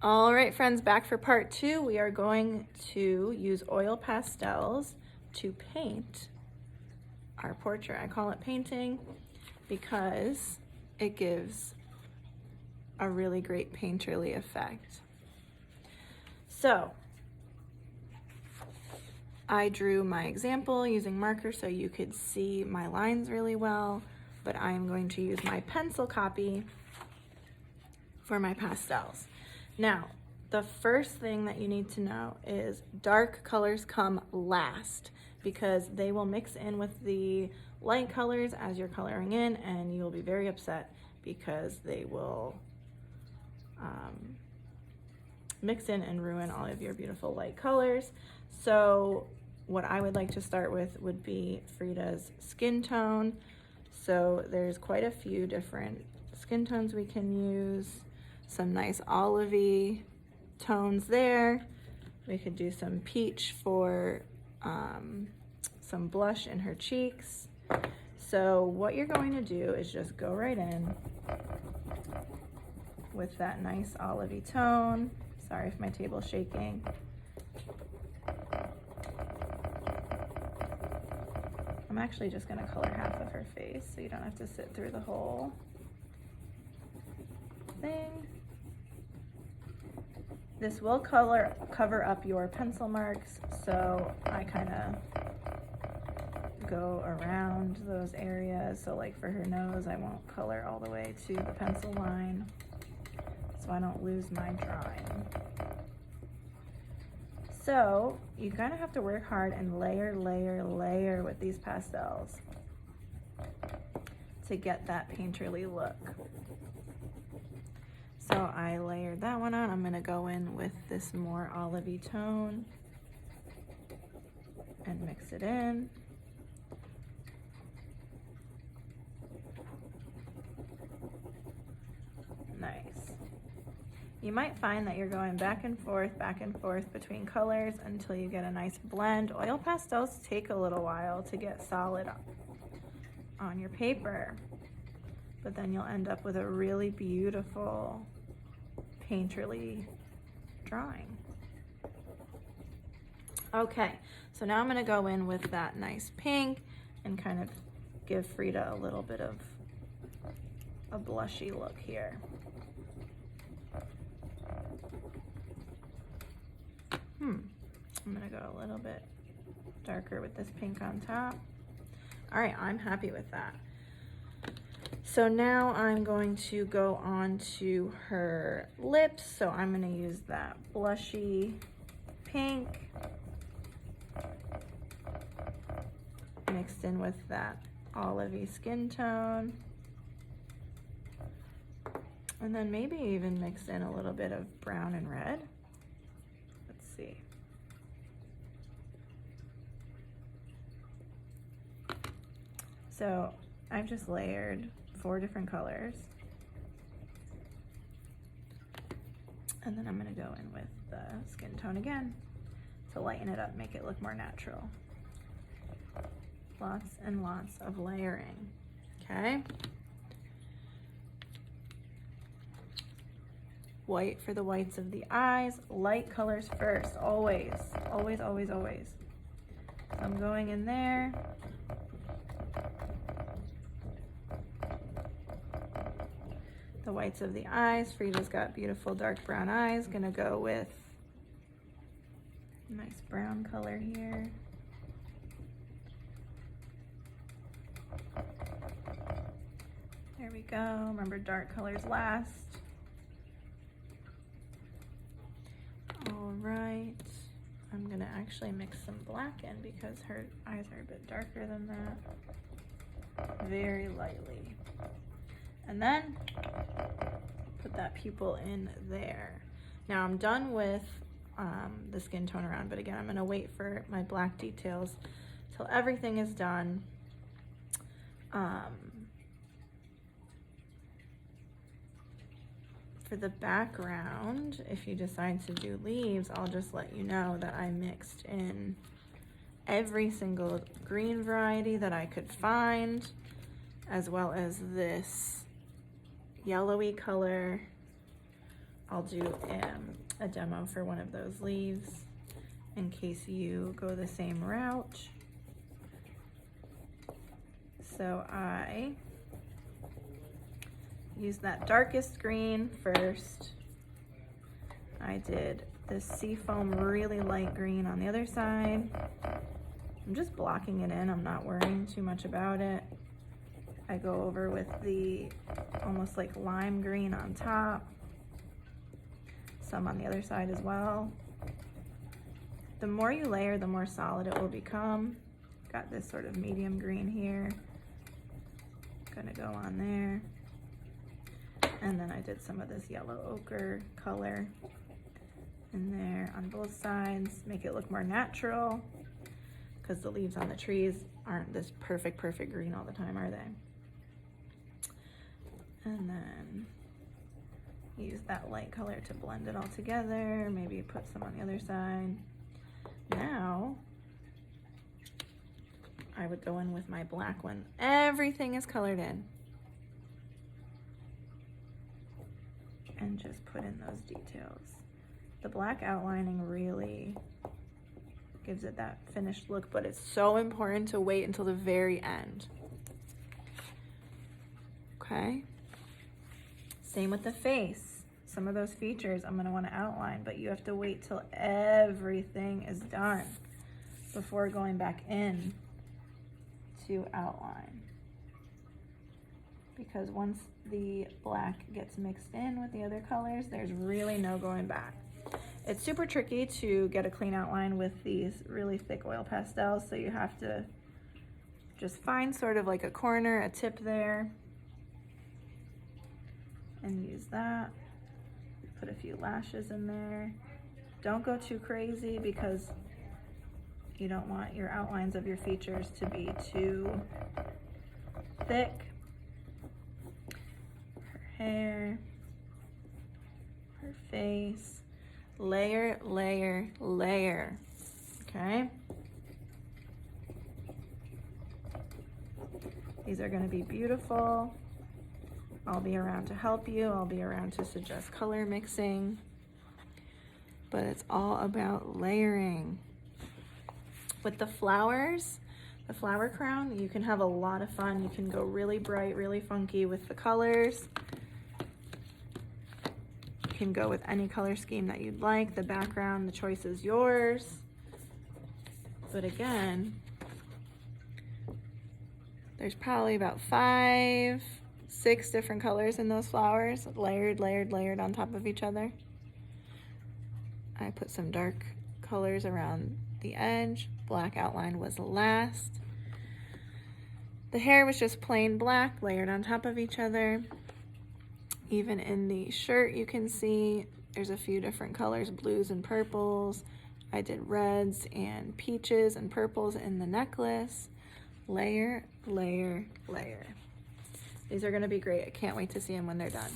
All right, friends, back for part 2. We are going to use oil pastels to paint our portrait. I call it painting because it gives a really great painterly effect. So I drew my example using marker so you could see my lines really well, but I'm going to use my pencil copy for my pastels. Now, the first thing that you need to know is dark colors come last because they will mix in with the light colors as you're coloring in, and you will be very upset because they will mix in and ruin all of your beautiful light colors. So what I would like to start with would be Frida's skin tone. So there's quite a few different skin tones we can use. Some nice olivey tones there. We could do some peach for some blush in her cheeks. So what you're going to do is just go right in with that nice olivey tone. Sorry if my table's shaking. I'm actually just gonna color half of her face so you don't have to sit through the whole thing. This will cover up your pencil marks, so I kind of go around those areas. So like for her nose, I won't color all the way to the pencil line so I don't lose my drawing. So you kind of have to work hard and layer, layer, layer with these pastels to get that painterly look. So I layered that one on. I'm gonna go in with this more olivey tone and mix it in. Nice. You might find that you're going back and forth between colors until you get a nice blend. Oil pastels take a little while to get solid on your paper, but then you'll end up with a really beautiful painterly drawing. Okay, so now I'm gonna go in with that nice pink and kind of give Frida a little bit of a blushy look here. I'm gonna go a little bit darker with this pink on top. All right, I'm happy with that. So now I'm going to go on to her lips. So I'm gonna use that blushy pink mixed in with that olivey skin tone. And then maybe even mix in a little bit of brown and red. Let's see. So I've just layered 4 different colors. And then I'm gonna go in with the skin tone again to lighten it up, make it look more natural. Lots and lots of layering, okay? White for the whites of the eyes, light colors first, always, always, always, always. So I'm going in there. The whites of the eyes. Frida's got beautiful dark brown eyes. Gonna go with a nice brown color here. There we go. Remember, dark colors last. All right. I'm gonna actually mix some black in because her eyes are a bit darker than that. Very lightly. And then put that pupil in there. Now I'm done with the skin tone around, but again, I'm gonna wait for my black details till everything is done. For the background, if you decide to do leaves, I'll just let you know that I mixed in every single green variety that I could find, as well as this yellowy color I'll do a demo for one of those leaves in case you go the same route. So I used that darkest green first. I did this seafoam really light green on the other side. I'm just blocking it in, I'm not worrying too much about it. I go over with the almost like lime green on top, some on the other side as well. The more you layer, the more solid it will become. Got this sort of medium green here. Gonna go on there. And then I did some of this yellow ochre color in there on both sides, make it look more natural, because the leaves on the trees aren't this perfect green all the time, are they? And then use that light color to blend it all together, maybe put some on the other side. Now, I would go in with my black one. Everything is colored in. And just put in those details. The black outlining really gives it that finished look, but it's so important to wait until the very end. Okay? Same with the face. Some of those features I'm gonna wanna outline, but you have to wait till everything is done before going back in to outline. Because once the black gets mixed in with the other colors, there's really no going back. It's super tricky to get a clean outline with these really thick oil pastels, so you have to just find sort of like a corner, a tip there, and use that. Put a few lashes in there. Don't go too crazy because you don't want your outlines of your features to be too thick. Her hair, her face. Layer, layer, layer, okay? These are gonna be beautiful. I'll be around to help you. I'll be around to suggest color mixing, but it's all about layering. With the flowers, the flower crown, you can have a lot of fun. You can go really bright, really funky with the colors. Can go with any color scheme that you'd like. The background, the choice is yours. But again, there's probably about 5, 6 different colors in those flowers, layered, layered, layered on top of each other. I put some dark colors around the edge. Black outline was last. The hair was just plain black, layered on top of each other. Even in the shirt, you can see there's a few different colors, blues and purples. I did reds and peaches and purples in the necklace. Layer, layer, layer. These are gonna be great. I can't wait to see them when they're done.